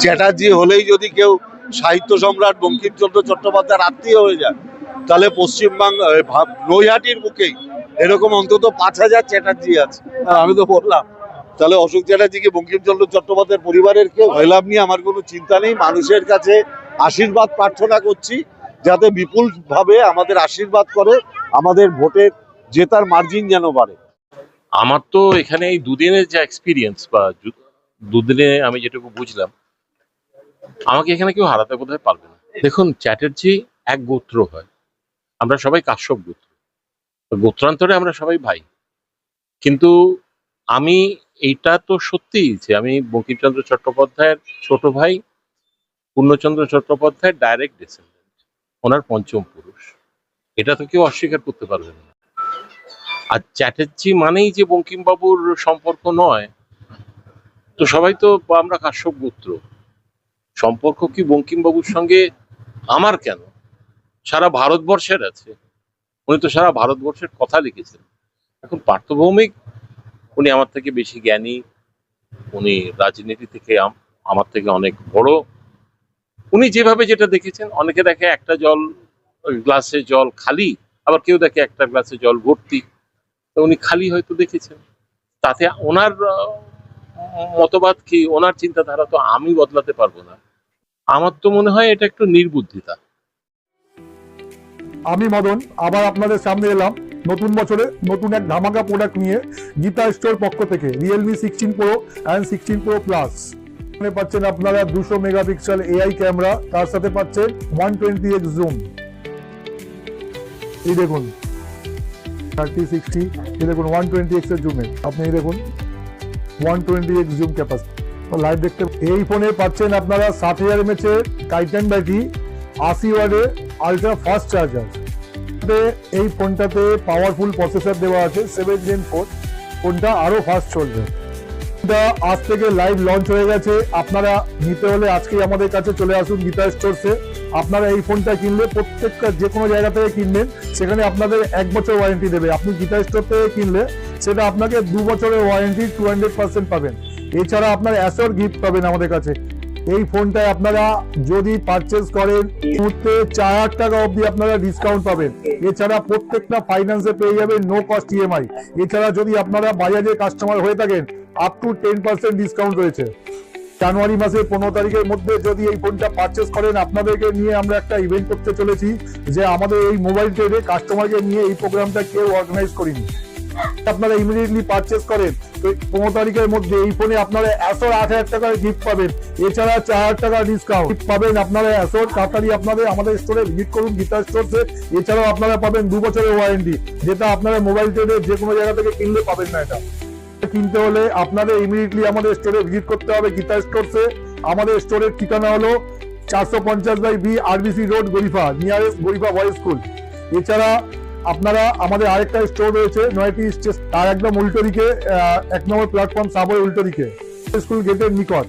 চ্যাটার্জি হলেই যদি কেউ সাহিত্য সম্রাট বঙ্কিমচন্দ্র চট্টোপাধ্যায়ের আত্মীয় হয়ে যায়, তাহলে পশ্চিমবাংলা নৈহাটির বুকেই এরকম অন্তত 5,000 চ্যাটার্জি আছে। আর আমি তো বললাম, তাহলে অশোক চ্যাটার্জি কি বঙ্কিমচন্দ্র চট্টোপাধ্যায়ের পরিবারের কেউ? লাভ নিয়ে আমার কোনো চিন্তা নেই। মানুষের কাছে আশীর্বাদ প্রার্থনা করছি, যাতে বিপুল ভাবে আমাদের আশীর্বাদ করে, আমাদের ভোটের জেতার মার্জিন যেন বাড়ে। আমার তো এখানে এই দুদিনের যা এক্সপিরিয়েন্স বা দুদিনে আমি যেটুকু বুঝলাম, আমাকে এখানে কেউ হারাতে বোধহয় পারবে না। দেখুন, চ্যাটার্জি এক গোত্র হয়, আমরা সবাই কাশ্যপ গোত্র, গোত্রান্তরে আমরা সবাই ভাই। কিন্তু আমি এইটা তো সত্যি যে আমি বঙ্কিমচন্দ্র চট্টোপাধ্যায়ের ছোট ভাই, পূর্ণচন্দ্র চট্টোপাধ্যায়ের ডাইরেক্ট ডিসেন্ডেন্ট, ওনার পঞ্চম পুরুষ। এটা তো কেউ অস্বীকার করতে পারবে না। আর চ্যাটার্জি মানেই যে বঙ্কিমবাবুর সম্পর্ক নয়, তো সবাই তো আমরা কাশ্যপ গোত্র। সম্পর্ক কি বঙ্কিমবাবুর সঙ্গে আমার কেন, সারা ভারতবর্ষের আছে। উনি তো সারা ভারতবর্ষের কথা লিখেছেন। এখন পার্থভৌমিক, উনি আমার থেকে বেশি জ্ঞানী, উনি রাজনীতি থেকে আমার থেকে অনেক বড়। উনি যেভাবে যেটা দেখেছেন, অনেকে দেখে একটা গ্লাসে জল খালি, আবার কেউ দেখে একটা গ্লাসে জল ভর্তি। তো উনি খালি হয়তো দেখেছেন, তাতে ওনার মতবাদ কি, ওনার চিন্তাধারা তো আমি বদলাতে পারবো না। আমার তো মনে হয় এটা একটু নির্বুদ্ধিতা। আমি মদন আবার আপনাদের সামনে এলাম নতুন বছরে নতুন এক ধামাকা প্রোডাক্ট নিয়ে গীতা স্টোর পক্ষ থেকে Realme 16 pro and 16 pro plus. এখানে পাচ্ছেন আপনারা 200 মেগাপিক্সেল এআই ক্যামেরা, তার সাথে পাচ্ছেন 120x জুম। এই দেখুন 30-60, এই দেখুন 120x এর জুমে, আপনি এই দেখুন 120x জুম ক্যাপাসিটি লাইভ দেখতে। এই ফোনে পাচ্ছেন আপনারা 60,000 mAh এর টাইটান ব্যাটারি, 80 ওয়াটের আলট্রা ফাস্ট চার্জার। এই ফোনটাতে পাওয়ারফুল প্রসেসর দেওয়া আছে 7 Gen 4, ফোনটা আরো ফাস্ট চলবে। এটা আজ থেকে লাইভ লঞ্চ হয়ে গেছে। আপনারা নিতে হলে আজকেই আমাদের কাছে চলে আসুন গীতা স্টোরসে। আপনারা এই ফোনটা কিনলে প্রত্যেকটা যে কোনো জায়গা থেকে কিনবেন, সেখানে আপনাদের 1 বছর ওয়ারেন্টি দেবে। আপনি গীতা স্টোর থেকে কিনলে সেটা আপনাকে 2 বছরের ওয়ারেন্টি 200% পাবেন। এছাড়া আপনার অ্যাসর গিফট পাবেন আমাদের কাছে। এই ফোনটায় আপনারা যদি পারচেজ করেন, এই মুহূর্তে 4,000 টাকা অবধি আপনারা ডিসকাউন্ট পাবেন। এছাড়া প্রত্যেকটা ফাইন্যান্সে পেয়ে যাবেন নো কস্ট ইএমআই। এছাড়া যদি আপনারা বাজাজের কাস্টমার হয়ে থাকেন, আপ টু 10% ডিসকাউন্ট রয়েছে। জানুয়ারি মাসের 15 তারিখের মধ্যে যদি এই ফোনটা পারচেজ করেন, আপনাদেরকে নিয়ে আমরা একটা ইভেন্ট করতে চলেছি, যে আমাদের এই মোবাইল ট্রেডে কাস্টমারকে নিয়ে এই প্রোগ্রামটা কেউ অর্গানাইজ করিনি। আপনারা ইমিডিয়েটলি পারচেজ করেন, তো 15 তারিখের মধ্যে এই ফোনে আপনারা অ্যাসর 8,000 টাকার গিফট পাবেন। এছাড়া 4,000 টাকা ডিসকাউন্ট পাবেন আপনারা অ্যাসর। তাড়াতাড়ি আপনাদের আমাদের স্টোরে ভিজিট করুন গীতা স্টোরসে। এছাড়াও আপনারা পাবেন 2 বছরের ওয়ারেন্টি, যেটা আপনারা মোবাইল ট্রেডে যে কোনো জায়গা থেকে কিনলে পাবেন না। এটা কিনতে হলে আপনাদের ইমিডিয়েটলি আমাদের স্টোরে ভিজিট করতে হবে গীতা স্টোরসে। আমাদের স্টোরের ঠিকানা হলো 450/B RBC road, Garifa, nearest Garifa boys school. এছাড়া আপনারা আমাদের আরেকটা স্টোর রয়েছে নয়াটি স্টেশন, তার একদম উল্টো দিকে 1 নম্বর প্ল্যাটফর্ম সাবওয়ে উল্টো দিকে, স্কুল গেটের নিকট।